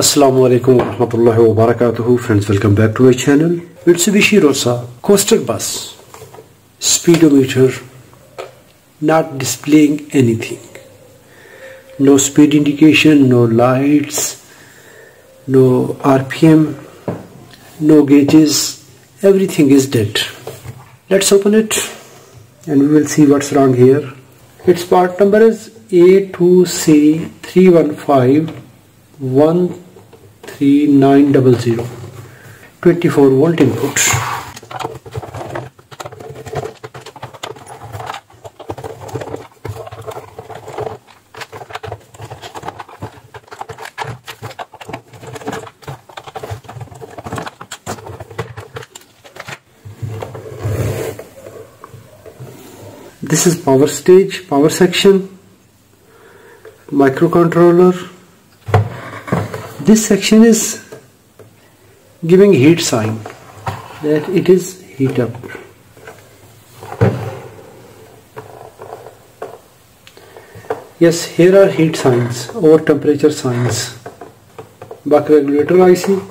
Assalamu alaikum wa rahmatullahi wa barakatuhu. Friends, welcome back to my channel. Mitubishi Rosa coaster bus, speedometer not displaying anything. No speed indication, no lights, no RPM, no gauges, everything is dead. Let's open it and we will see what's wrong here. Its part number is A2C315-13900, 24 volt input. This is power stage, power section, microcontroller. This section is giving heat sign that it is heat up. Yes, here are heat signs or temperature signs. Buck regulator IC.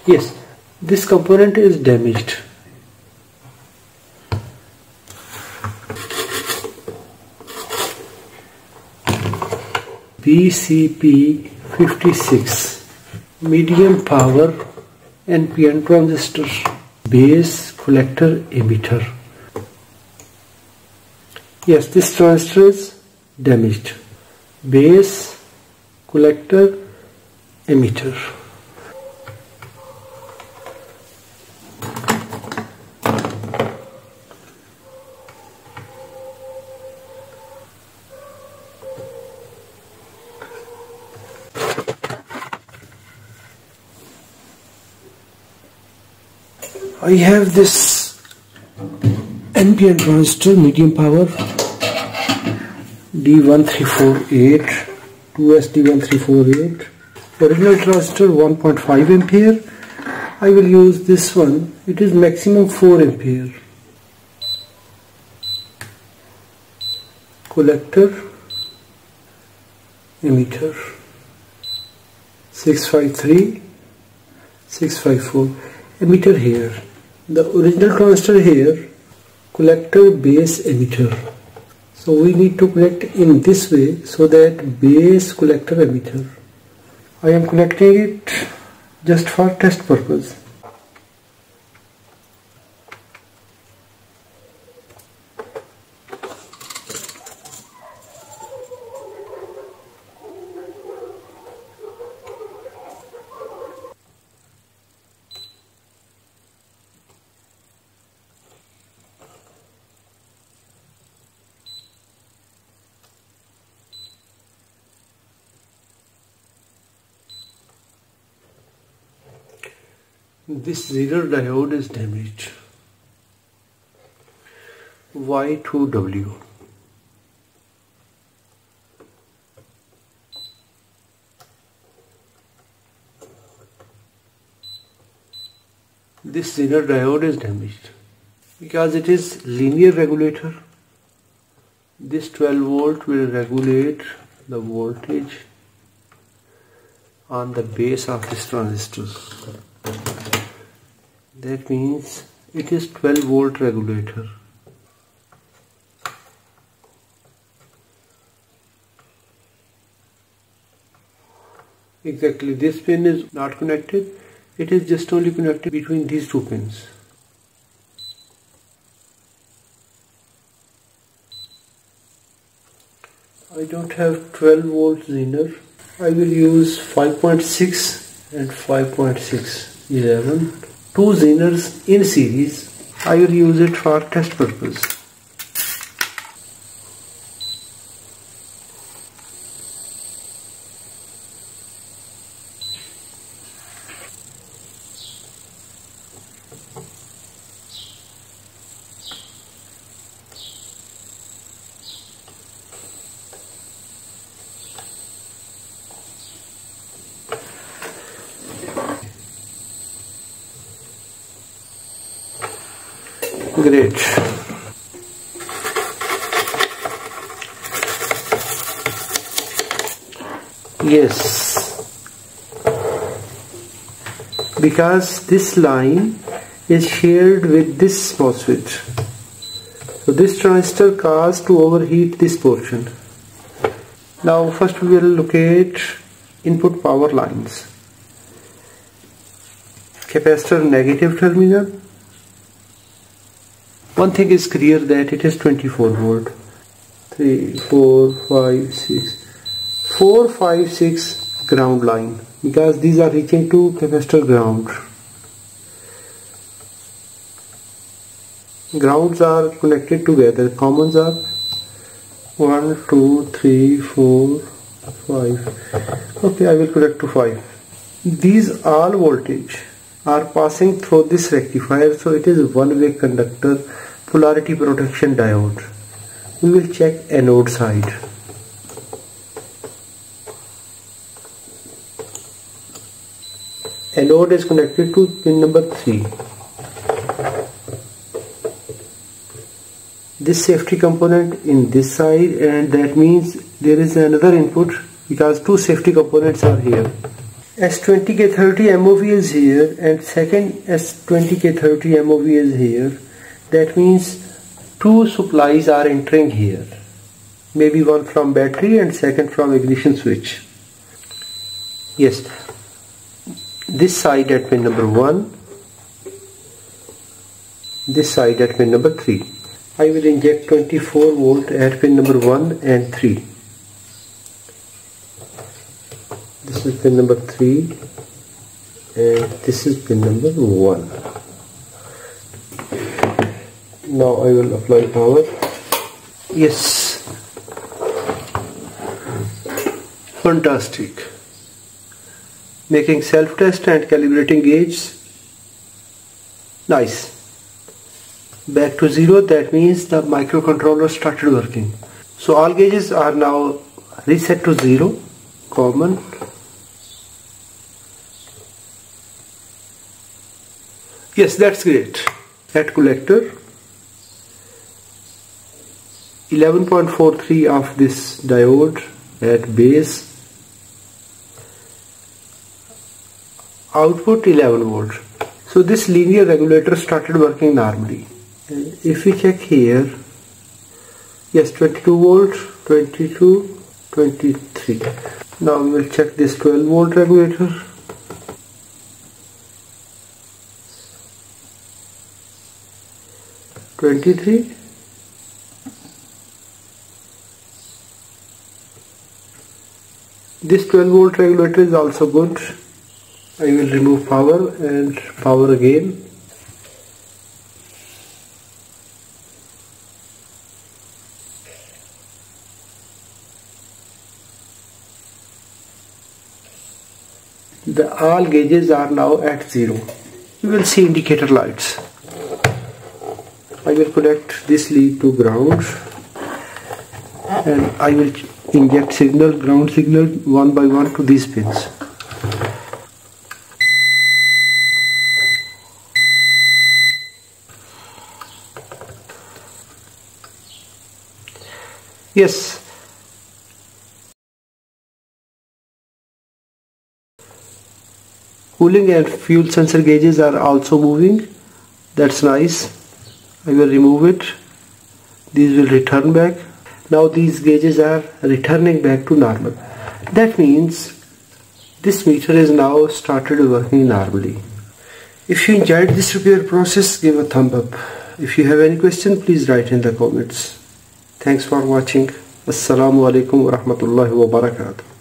Yes, this component is damaged. BCP56 medium power NPN transistor, base collector emitter. Yes, this transistor is damaged. Base collector emitter. I have this NPN transistor, medium power, D1348, 2SD1348, original transistor 1.5 ampere. I will use this one, it is maximum 4 ampere. Collector, emitter, 653, 654, emitter here. The original transistor here, collector base emitter. So we need to connect in this way so that base collector emitter. I am connecting it just for test purpose. This zener diode is damaged. Y2W. This zener diode is damaged because it is linear regulator. This 12 volt will regulate the voltage on the base of this transistor. That means it is 12 volt regulator. Exactly, this pin is not connected. It is just only connected between these two pins. I don't have 12 volt zener. I will use 5.6 and 5.6, 11. Two zeners in series. I will use it for test purpose. Great. Yes, because this line is shared with this MOSFET. So this transistor caused to overheat this portion. Now first we will locate input power lines. Capacitor negative terminal. One thing is clear that it is 24 volt. 3, 4, 5, 6. 4, 5, 6 ground line, because these are reaching to capacitor ground. Grounds are connected together. Commons are 1, 2, 3, 4, 5. Okay, I will connect to 5. These all voltage are passing through this rectifier, so it is one-way conductor polarity protection diode. We will check anode side. Anode is connected to pin number 3. This safety component in this side, and that means there is another input because two safety components are here. S20K30 MOV is here and second S20K30 MOV is here. That means two supplies are entering here. Maybe one from battery and second from ignition switch. Yes, this side at pin number 1, this side at pin number 3. I will inject 24 volt at pin number 1 and 3. This is pin number 3 and this is pin number 1. Now I will apply power. Yes, fantastic. Making self-test and calibrating gauge. Nice. Back to 0, that means the microcontroller started working. So all gauges are now reset to 0. Common. Yes, that's great. At collector, 11.43 of this diode at base. Output 11 volt. So this linear regulator started working normally. If we check here, yes, 22 volt, 22, 23. Now we will check this 12 volt regulator. This 12 volt regulator is also good. I will remove power and power again. The all gauges are now at 0. You will see indicator lights. I will connect this lead to ground and I will inject ground signal one by one to these pins. Yes. Cooling and fuel sensor gauges are also moving. That's nice. I will remove it. These will return back. Now these gauges are returning back to normal. That means this meter is now started working normally. If you enjoyed this repair process, give a thumb up. If you have any question, please write in the comments. Thanks for watching. Assalamu alaikum wa rahmatullahi wa barakatuh.